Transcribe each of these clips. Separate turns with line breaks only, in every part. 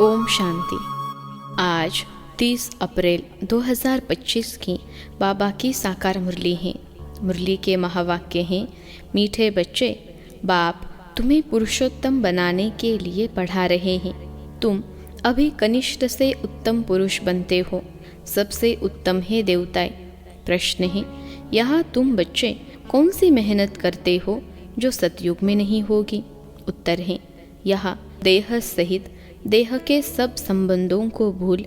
ओम शांति। आज 30 अप्रैल 2025 की बाबा की साकार मुरली है। मुरली के महावाक्य हैं, मीठे बच्चे, बाप तुम्हें पुरुषोत्तम बनाने के लिए पढ़ा रहे हैं। तुम अभी कनिष्ठ से उत्तम पुरुष बनते हो। सबसे उत्तम है देवताएं। प्रश्न है, यहाँ तुम बच्चे कौन सी मेहनत करते हो जो सतयुग में नहीं होगी? उत्तर है, यहाँ देह सहित देह के सब संबंधों को भूल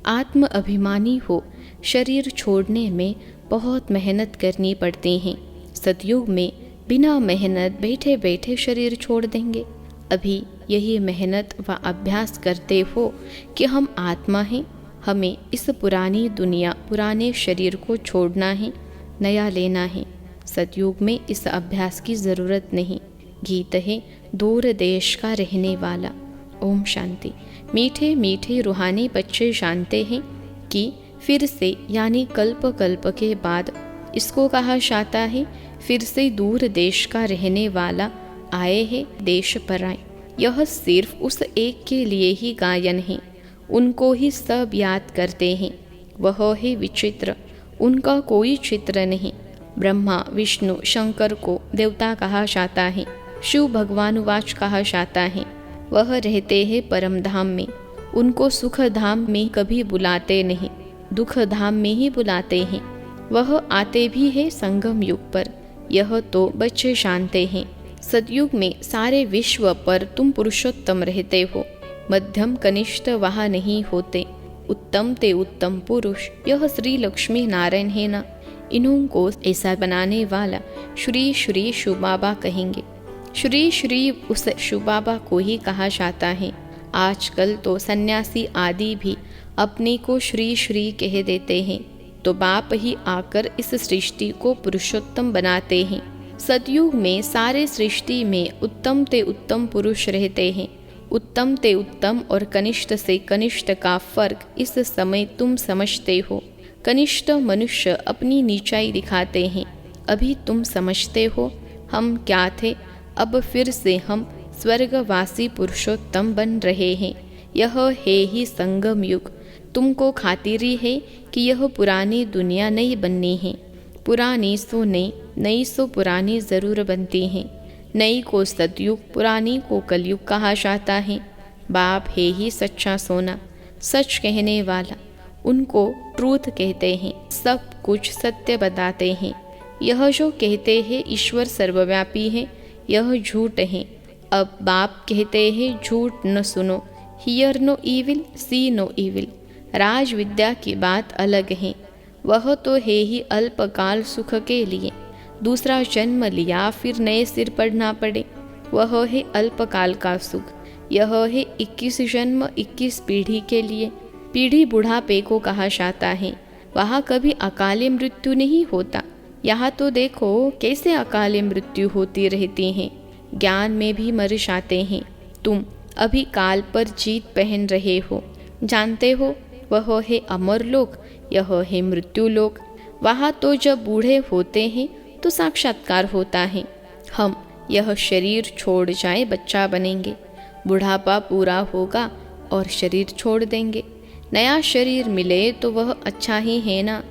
आत्म अभिमानी हो शरीर छोड़ने में बहुत मेहनत करनी पड़ती है। सतयुग में बिना मेहनत बैठे बैठे शरीर छोड़ देंगे। अभी यही मेहनत व अभ्यास करते हो कि हम आत्मा हैं, हमें इस पुरानी दुनिया पुराने शरीर को छोड़ना है, नया लेना है। सतयुग में इस अभ्यास की ज़रूरत नहीं। गीत है दूर देश का रहने वाला। ओम शांति। मीठे मीठे रूहानी बच्चे जानते हैं कि फिर से यानी कल्प कल्प के बाद इसको कहा जाता है फिर से दूर देश का रहने वाला आए हैं देश पर आए। यह सिर्फ उस एक के लिए ही गायन है। उनको ही सब याद करते हैं। वह है विचित्र, उनका कोई चित्र नहीं। ब्रह्मा विष्णु शंकर को देवता कहा जाता है, शिव भगवानुवाच कहा जाता है। वह रहते हैं परम धाम में। उनको सुख धाम में कभी बुलाते नहीं, दुख धाम में ही बुलाते हैं। वह आते भी है संगम युग पर। यह तो बच्चे जानते हैं। सतयुग में सारे विश्व पर तुम पुरुषोत्तम रहते हो। मध्यम कनिष्ठ वहाँ नहीं होते। उत्तम ते उत्तम पुरुष यह श्री लक्ष्मी नारायण है ना। इन्हों को ऐसा बनाने वाला श्री श्री शिव बाबा कहेंगे। श्री श्री उस शिव बाबा को ही कहा जाता है। आजकल तो सन्यासी आदि भी अपने को श्री श्री कह देते हैं। तो बाप ही आकर इस सृष्टि को पुरुषोत्तम बनाते हैं। सतयुग में सारे सृष्टि में उत्तम ते उत्तम पुरुष रहते हैं। उत्तम ते उत्तम और कनिष्ठ से कनिष्ठ का फर्क इस समय तुम समझते हो। कनिष्ठ मनुष्य अपनी नीचाई दिखाते हैं। अभी तुम समझते हो हम क्या थे, अब फिर से हम स्वर्गवासी पुरुषोत्तम बन रहे हैं। यह है ही संगम युग। तुमको खातिरी है कि यह पुरानी दुनिया नहीं बननी है। पुरानी सो नई, नई सो पुरानी ज़रूर बनती है। नई को सतयुग, पुरानी को कलयुग कहा जाता है। बाप है ही सच्चा सोना, सच कहने वाला। उनको ट्रूथ कहते हैं। सब कुछ सत्य बताते हैं। यह जो कहते हैं ईश्वर सर्वव्यापी है, यह झूठ है। अब बाप कहते हैं झूठ न सुनो, hear no evil, see no evil. राज विद्या की बात अलग है। वह तो है ही अल्पकाल सुख के लिए। दूसरा जन्म लिया फिर नए सिर पढ़ना पड़े, वह है अल्पकाल का सुख। यह है 21 जन्म 21 पीढ़ी के लिए। पीढ़ी बुढ़ापे को कहा जाता है। वहाँ कभी अकाले मृत्यु नहीं होता। यहाँ तो देखो कैसे अकाले मृत्यु होती रहती है। ज्ञान में भी मर जाते हैं। तुम अभी काल पर जीत पहन रहे हो। जानते हो वह है अमर लोक, यह है मृत्यु लोक। वहाँ तो जब बूढ़े होते हैं तो साक्षात्कार होता है। हम यह शरीर छोड़ जाए बच्चा बनेंगे। बुढ़ापा पूरा होगा और शरीर छोड़ देंगे। नया शरीर मिले तो वह अच्छा ही है ना।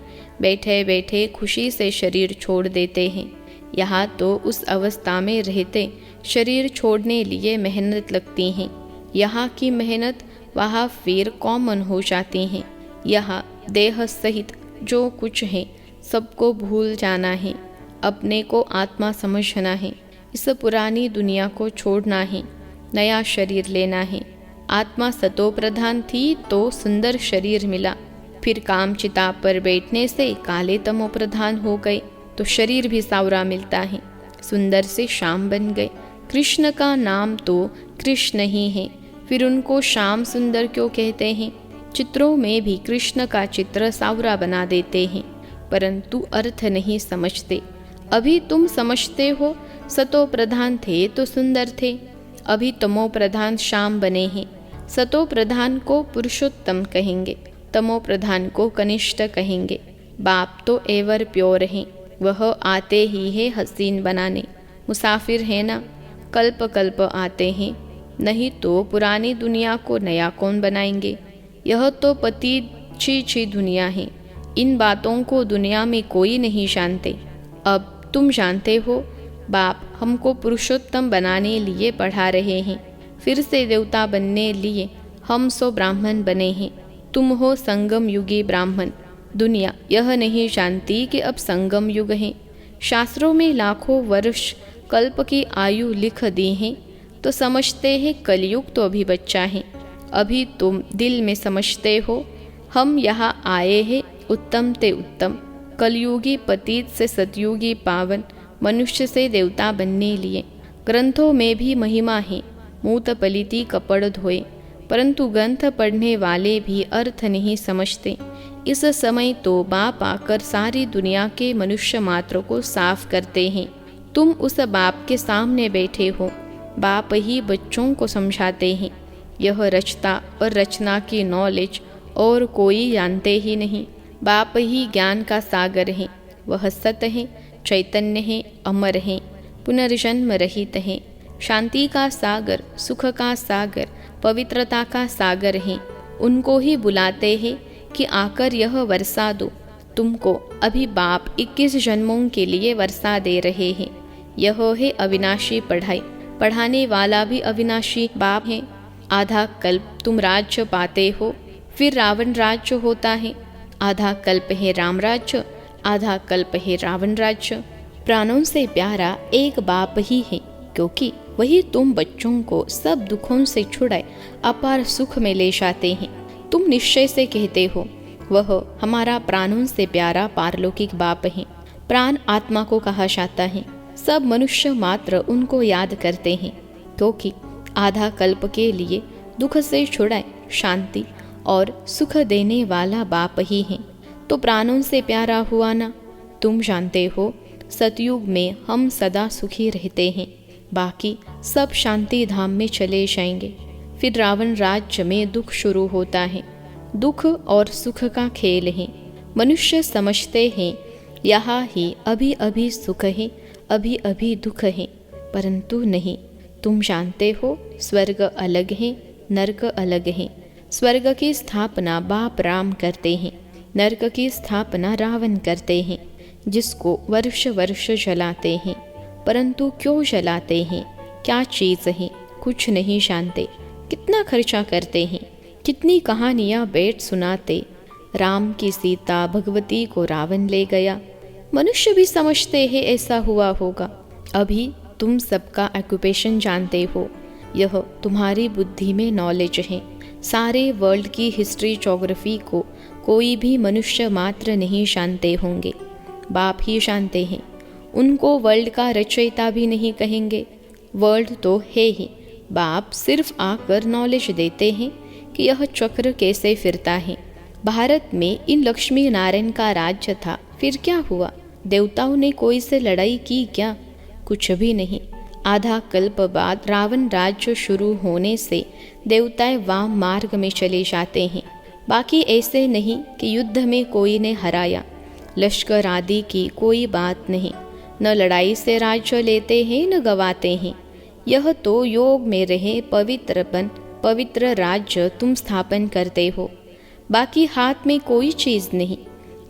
बैठे बैठे खुशी से शरीर छोड़ देते हैं। यहाँ तो उस अवस्था में रहते शरीर छोड़ने लिए मेहनत लगती हैं। यहाँ की मेहनत वहाँ फिर कॉमन हो जाती हैं। यहाँ देह सहित जो कुछ है सबको भूल जाना है। अपने को आत्मा समझना है। इस पुरानी दुनिया को छोड़ना है, नया शरीर लेना है। आत्मा सतो प्रधान थी तो सुंदर शरीर मिला। फिर काम चिता पर बैठने से काले तमो प्रधान हो गए तो शरीर भी सावरा मिलता है। सुंदर से श्याम बन गए। कृष्ण का नाम तो कृष्ण ही है, फिर उनको श्याम सुंदर क्यों कहते हैं? चित्रों में भी कृष्ण का चित्र सावरा बना देते हैं, परंतु अर्थ नहीं समझते। अभी तुम समझते हो सतो प्रधान थे तो सुंदर थे, अभी तमो प्रधान श्याम बने हैं। सतो प्रधान को पुरुषोत्तम कहेंगे, तमो प्रधान को कनिष्ठ कहेंगे। बाप तो एवर प्योर हैं, वह आते ही है हसीन बनाने। मुसाफिर है ना, कल्प कल्प आते हैं। नहीं तो पुरानी दुनिया को नया कौन बनाएंगे। यह तो पतीची छी दुनिया है। इन बातों को दुनिया में कोई नहीं जानते। अब तुम जानते हो, बाप हमको पुरुषोत्तम बनाने लिए पढ़ा रहे हैं। फिर से देवता बनने लिए हम सो ब्राह्मण बने हैं। तुम हो संगम युगी ब्राह्मण। दुनिया यह नहीं जानती कि अब संगम युग है। शास्त्रों में लाखों वर्ष कल्प की आयु लिख दी है, तो समझते हैं कलयुग तो अभी बच्चा है। अभी तुम दिल में समझते हो हम यहाँ आए हैं उत्तम ते उत्तम, कलयुगी पतित से सतयुगी पावन, मनुष्य से देवता बनने लिए। ग्रंथों में भी महिमा है, मूत पलिती कपड़ धोए, परंतु ग्रंथ पढ़ने वाले भी अर्थ नहीं समझते। इस समय तो बाप आकर सारी दुनिया के मनुष्य मात्र को साफ करते हैं। तुम उस बाप के सामने बैठे हो, बाप ही बच्चों को समझाते हैं। यह रचता और रचना की नॉलेज और कोई जानते ही नहीं। बाप ही ज्ञान का सागर है। वह सत है, चैतन्य है, अमर है, पुनर्जन्म रहित है, शांति का सागर, सुख का सागर, पवित्रता का सागर है। उनको ही बुलाते हैं कि आकर यह वर्षा दो। तुमको अभी बाप 21 जन्मों के लिए वर्षा दे रहे हैं। यह है अविनाशी पढ़ाई। पढ़ाने वाला भी अविनाशी बाप है। आधा कल्प तुम राज्य पाते हो, फिर रावण राज्य होता है। आधा कल्प है राम राज्य, आधा कल्प है रावण राज्य। प्राणों से प्यारा एक बाप ही है, क्योंकि वही तुम बच्चों को सब दुखों से छुड़ाए अपार सुख में ले जाते हैं। तुम निश्चय से कहते हो वह हमारा प्राणों से प्यारा पारलौकिक बाप है। प्राण आत्मा को कहा जाता है। सब मनुष्य मात्र उनको याद करते हैं, क्योंकि आधा कल्प के लिए दुख से छुड़ाए शांति और सुख देने वाला बाप ही है। तो प्राणों से प्यारा हुआ ना। तुम जानते हो सतयुग में हम सदा सुखी रहते हैं, बाकी सब शांति धाम में चले जाएंगे। फिर रावण राज्य में दुख शुरू होता है। दुख और सुख का खेल है। मनुष्य समझते हैं यहाँ ही अभी अभी सुख है, अभी अभी दुख है, परंतु नहीं। तुम जानते हो स्वर्ग अलग है, नरक अलग है। स्वर्ग की स्थापना बाप राम करते हैं, नरक की स्थापना रावण करते हैं, जिसको वर्ष वर्ष जलाते हैं। परंतु क्यों जलाते हैं, क्या चीज़ है, कुछ नहीं जानते। कितना खर्चा करते हैं, कितनी कहानियाँ बैठ सुनाते। राम की सीता भगवती को रावण ले गया। मनुष्य भी समझते हैं ऐसा हुआ होगा। अभी तुम सबका ऑक्यूपेशन जानते हो, यह तुम्हारी बुद्धि में नॉलेज है। सारे वर्ल्ड की हिस्ट्री ज्योग्राफी को कोई भी मनुष्य मात्र नहीं जानते होंगे, बाप ही जानते हैं। उनको वर्ल्ड का रचयिता भी नहीं कहेंगे, वर्ल्ड तो है ही। बाप सिर्फ आकर नॉलेज देते हैं कि यह चक्र कैसे फिरता है। भारत में इन लक्ष्मी नारायण का राज्य था, फिर क्या हुआ? देवताओं ने कोई से लड़ाई की क्या? कुछ भी नहीं। आधा कल्प बाद रावण राज्य शुरू होने से देवताएं वाम मार्ग में चले जाते हैं। बाकी ऐसे नहीं कि युद्ध में कोई ने हराया, लश्कर आदि की कोई बात नहीं। न लड़ाई से राज्य लेते हैं न गवाते हैं। यह तो योग में रहे पवित्र राज्य तुम स्थापन करते हो। बाकी हाथ में कोई चीज़ नहीं।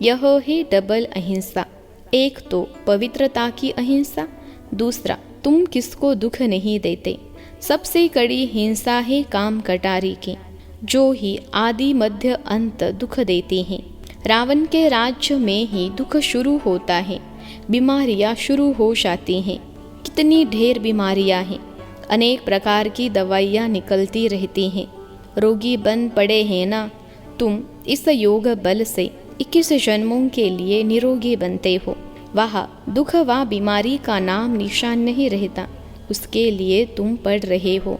यह है डबल अहिंसा। एक तो पवित्रता की अहिंसा, दूसरा तुम किसको दुख नहीं देते। सबसे कड़ी हिंसा है काम कटारी की, जो ही आदि मध्य अंत दुख देती हैं। रावण के राज्य में ही दुख शुरू होता है, बीमारियां शुरू हो जाती हैं। कितनी ढेर बीमारियां हैं, अनेक प्रकार की दवाइयां निकलती रहती हैं। रोगी बन पड़े हैं ना। तुम इस योग बल से 21 जन्मों के लिए निरोगी बनते हो। वह दुख व बीमारी का नाम निशान नहीं रहता, उसके लिए तुम पढ़ रहे हो।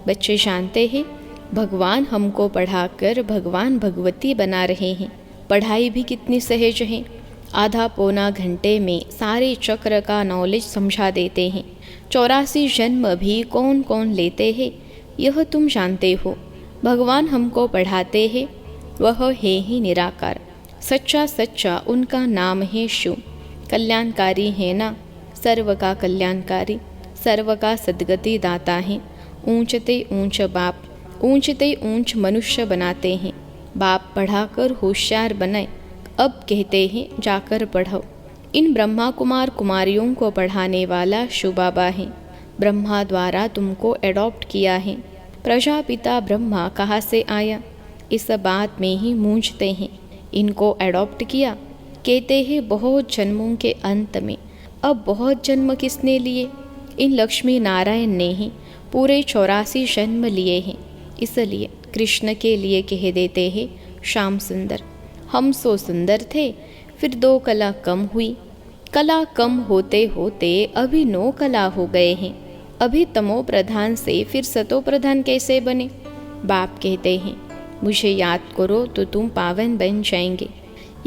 बच्चे जानते हैं भगवान हमको पढ़ाकर भगवान भगवती बना रहे हैं। पढ़ाई भी कितनी सहज है। आधा पौना घंटे में सारे चक्र का नॉलेज समझा देते हैं। 84 जन्म भी कौन कौन लेते हैं यह तुम जानते हो। भगवान हमको पढ़ाते हैं, वह है ही निराकार। सच्चा सच्चा उनका नाम है शिव। कल्याणकारी है ना, सर्व का कल्याणकारी, सर्व का सद्गति दाता है। ऊंचते ऊंच बाप ऊंचते ऊंच मनुष्य बनाते हैं। बाप पढ़ाकर होशियार बनाए, अब कहते हैं जाकर पढ़ो। इन ब्रह्मा कुमार कुमारियों को पढ़ाने वाला शिव बाबा है। ब्रह्मा द्वारा तुमको एडॉप्ट किया है। प्रजापिता ब्रह्मा कहाँ से आया, इस बात में ही मूंझते हैं। इनको एडॉप्ट किया, कहते हैं बहुत जन्मों के अंत में। अब बहुत जन्म किसने लिए? इन लक्ष्मी नारायण ने ही पूरे 84 जन्म लिए हैं। इसलिए कृष्ण के लिए कह देते हैं श्याम सुंदर। हम सो सुंदर थे, फिर 2 कला कम हुई। कला कम होते होते अभी 9 कला हो गए हैं। अभी तमो प्रधान से फिर सतो प्रधान कैसे बने? बाप कहते हैं मुझे याद करो तो तुम पावन बन जाएंगे।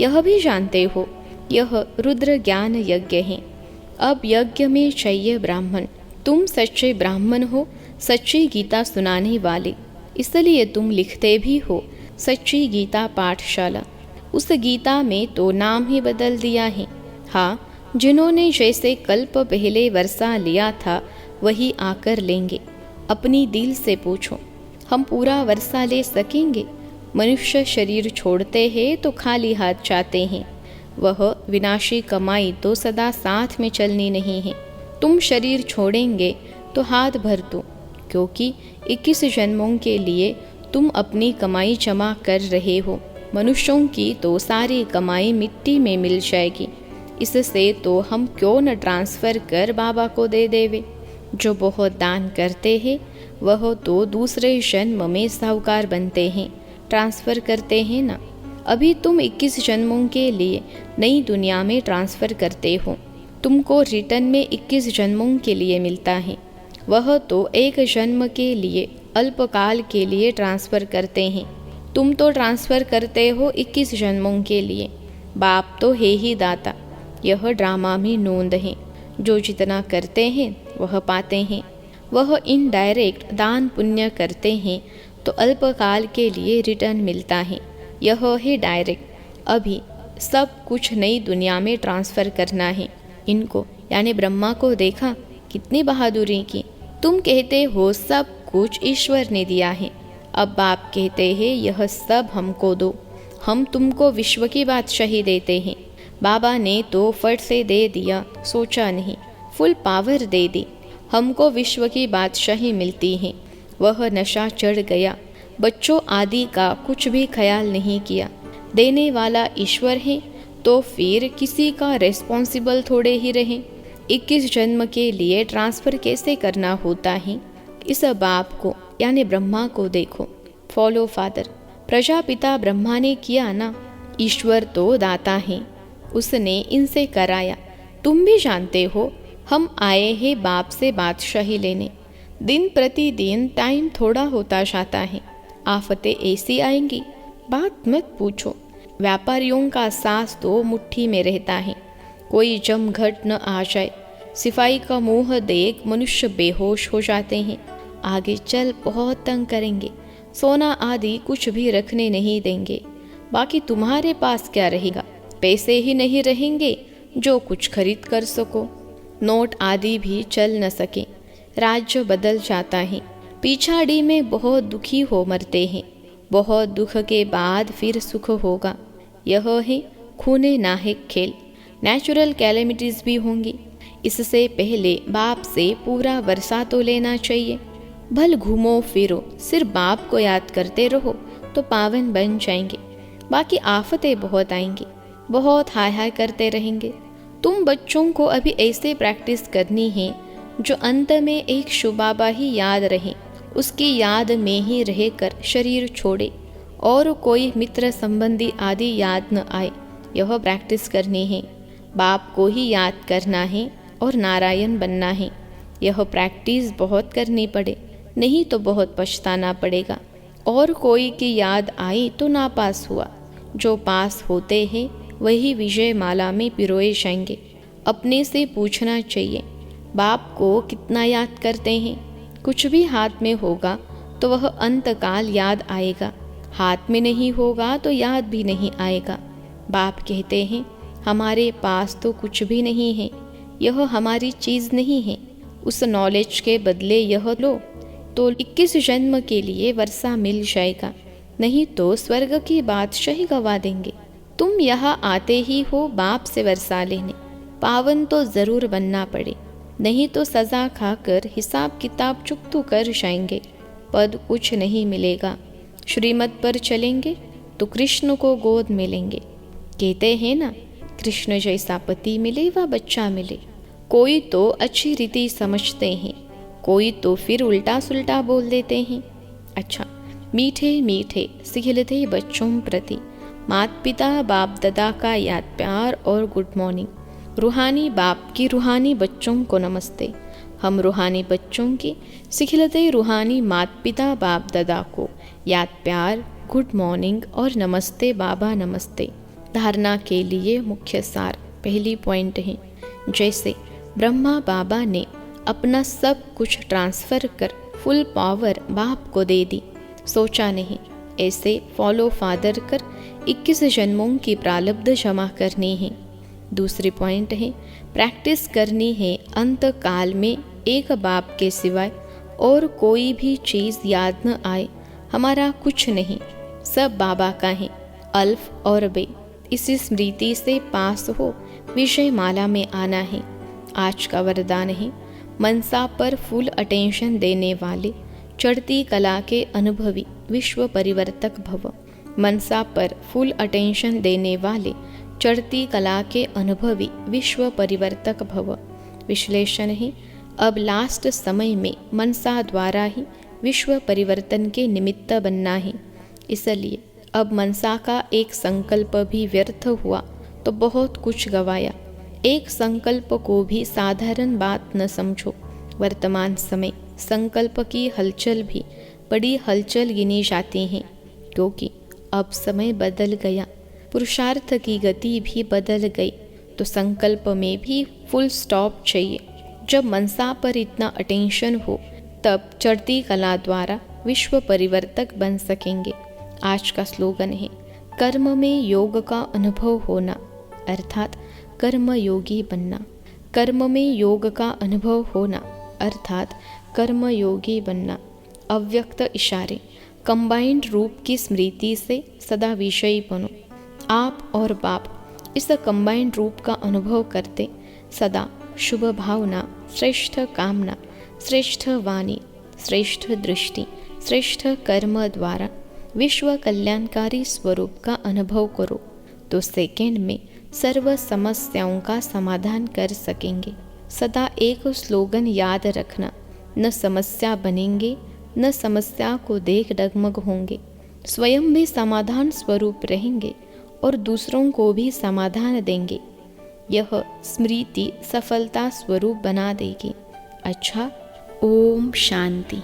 यह भी जानते हो यह रुद्र ज्ञान यज्ञ है। अब यज्ञ में चाहिए ब्राह्मण। तुम सच्चे ब्राह्मण हो, सच्ची गीता सुनाने वाले। इसलिए तुम लिखते भी हो सच्ची गीता पाठशाला। उस गीता में तो नाम ही बदल दिया है। हाँ, जिन्होंने जैसे कल्प पहले वर्षा लिया था वही आकर लेंगे। अपनी दिल से पूछो, हम पूरा वर्षा ले सकेंगे? मनुष्य शरीर छोड़ते हैं तो खाली हाथ जाते हैं। वह विनाशी कमाई तो सदा साथ में चलनी नहीं है। तुम शरीर छोड़ेंगे तो हाथ भर दो, क्योंकि 21 जन्मों के लिए तुम अपनी कमाई जमा कर रहे हो। मनुष्यों की तो सारी कमाई मिट्टी में मिल जाएगी। इससे तो हम क्यों न ट्रांसफ़र कर बाबा को दे देवे। जो बहुत दान करते हैं वह तो दूसरे जन्म में साहूकार बनते हैं, ट्रांसफ़र करते हैं ना। अभी तुम 21 जन्मों के लिए नई दुनिया में ट्रांसफ़र करते हो। तुमको रिटर्न में 21 जन्मों के लिए मिलता है। वह तो एक जन्म के लिए अल्पकाल के लिए ट्रांसफ़र करते हैं। तुम तो ट्रांसफ़र करते हो 21 जन्मों के लिए। बाप तो है ही दाता। यह ड्रामा में नोंद है। जो जितना करते हैं वह पाते हैं। वह इनडायरेक्ट दान पुण्य करते हैं तो अल्पकाल के लिए रिटर्न मिलता है। यह है डायरेक्ट। अभी सब कुछ नई दुनिया में ट्रांसफ़र करना है। इनको यानी ब्रह्मा को देखा, कितनी बहादुरी की। तुम कहते हो सब कुछ ईश्वर ने दिया है। अब बाप कहते हैं यह सब हमको दो, हम तुमको विश्व की बादशाही देते हैं। बाबा ने तो फट से दे दिया, सोचा नहीं, फुल पावर दे दी। हमको विश्व की बादशाही मिलती है। वह नशा चढ़ गया। बच्चों आदि का कुछ भी ख्याल नहीं किया। देने वाला ईश्वर है तो फिर किसी का रेस्पॉन्सिबल थोड़े ही रहे। 21 जन्म के लिए ट्रांसफ़र कैसे करना होता है, इस बाप को यानी ब्रह्मा को देखो। Follow father. प्रजापिता ब्रह्मा ने किया ना। ईश्वर तो दाता है, उसने इनसे कराया। तुम भी जानते हो हम आए हैं बाप से बादशाही लेने। दिन प्रतिदिन टाइम थोड़ा होता जाता है। आफतें ऐसी आएंगी, बात मत पूछो। व्यापारियों का सांस तो मुट्ठी में रहता है। कोई जमघट न आ जाए। सिपाही का मुंह देख मनुष्य बेहोश हो जाते हैं। आगे चल बहुत तंग करेंगे। सोना आदि कुछ भी रखने नहीं देंगे। बाकी तुम्हारे पास क्या रहेगा? पैसे ही नहीं रहेंगे जो कुछ खरीद कर सको। नोट आदि भी चल न सके। राज्य बदल जाता है। पिछाड़ी में बहुत दुखी हो मरते हैं। बहुत दुख के बाद फिर सुख होगा। यह है खूने नाहक खेल। नेचुरल कैलेमिटीज़ भी होंगी। इससे पहले बाप से पूरा वर्षा तो लेना चाहिए। भल घूमो फिरो, सिर्फ बाप को याद करते रहो तो पावन बन जाएंगे। बाकी आफतें बहुत आएंगी, बहुत हाय हाय करते रहेंगे। तुम बच्चों को अभी ऐसे प्रैक्टिस करनी है जो अंत में एक शिव बाबा ही याद रहे, उसकी याद में ही रहकर शरीर छोड़े और कोई मित्र संबंधी आदि याद न आए। यह प्रैक्टिस करनी है। बाप को ही याद करना है और नारायण बनना है। यह प्रैक्टिस बहुत करनी पड़े, नहीं तो बहुत पछताना पड़ेगा। और कोई की याद आई तो नापास हुआ। जो पास होते हैं वही विजय माला में पिरोए जाएंगे। अपने से पूछना चाहिए बाप को कितना याद करते हैं। कुछ भी हाथ में होगा तो वह अंतकाल याद आएगा, हाथ में नहीं होगा तो याद भी नहीं आएगा। बाप कहते हैं हमारे पास तो कुछ भी नहीं है, यह हमारी चीज़ नहीं है। उस नॉलेज के बदले यह लो, तो 21 जन्म के लिए वर्षा मिल जाएगा, नहीं तो स्वर्ग की बादशाही गवा देंगे। तुम यहाँ आते ही हो बाप से वर्षा लेने, पावन तो जरूर बनना पड़े, नहीं तो सजा खाकर हिसाब किताब चुकतू कर जाएंगे, पद कुछ नहीं मिलेगा। श्रीमत पर चलेंगे तो कृष्ण को गोद मिलेंगे। कहते हैं ना, कृष्ण जैसा पति मिले व बच्चा मिले। कोई तो अच्छी रीति समझते हैं, कोई तो फिर उल्टा सुल्टा बोल देते हैं। अच्छा, मीठे मीठे सिखिलते बच्चों प्रति माता पिता बाप दादा का याद प्यार और गुड मॉर्निंग। रूहानी बाप की रूहानी बच्चों को नमस्ते। हम रूहानी बच्चों की सिखिलते रूहानी माता पिता बाप दादा को याद प्यार, गुड मॉर्निंग और नमस्ते बाबा नमस्ते। धारणा के लिए मुख्य सार पहली पॉइंट है, जैसे ब्रह्मा बाबा ने अपना सब कुछ ट्रांसफ़र कर फुल पावर बाप को दे दी, सोचा नहीं, ऐसे फॉलो फादर कर 21 जन्मों की प्रारब्ध जमा करनी है। दूसरी पॉइंट है, प्रैक्टिस करनी है अंत काल में एक बाप के सिवाय और कोई भी चीज़ याद न आए। हमारा कुछ नहीं, सब बाबा का है, अल्फ और बे। इसी स्मृति से पास हो विषय माला में आना है। आज का वरदान है, मनसा पर फुल अटेंशन देने वाले चढ़ती कला के अनुभवी विश्व परिवर्तक भव। मनसा पर फुल अटेंशन देने वाले चढ़ती कला के अनुभवी विश्व परिवर्तक भव। विश्लेषण है, अब लास्ट समय में मनसा द्वारा ही विश्व परिवर्तन के निमित्त बनना है। इसलिए अब मनसा का एक संकल्प भी व्यर्थ हुआ तो बहुत कुछ गवाया। एक संकल्प को भी साधारण बात न समझो। वर्तमान समय संकल्प की हलचल भी बड़ी हलचल गिनी जाती है, क्योंकि अब समय बदल गया, पुरुषार्थ की गति भी बदल गई, तो संकल्प में भी फुल स्टॉप चाहिए। जब मनसा पर इतना अटेंशन हो तब चढ़ती कला द्वारा विश्व परिवर्तक बन सकेंगे। आज का स्लोगन है, कर्म में योग का अनुभव होना, अर्थात कर्म योगी बनना। कर्म में योग का अनुभव होना अर्थात कर्म योगी बनना। अव्यक्त इशारे, कंबाइंड रूप की स्मृति से सदा विषयी बनो। आप और बाप इस कंबाइंड रूप का अनुभव करते सदा शुभ भावना, श्रेष्ठ कामना, श्रेष्ठ वाणी, श्रेष्ठ दृष्टि, श्रेष्ठ कर्म द्वारा विश्व कल्याणकारी स्वरूप का अनुभव करो, तो सेकेंड में सर्व समस्याओं का समाधान कर सकेंगे। सदा एक स्लोगन याद रखना, न समस्या बनेंगे न समस्या को देख डगमग होंगे, स्वयं भी समाधान स्वरूप रहेंगे और दूसरों को भी समाधान देंगे। यह स्मृति सफलता स्वरूप बना देगी। अच्छा, ओम शांति।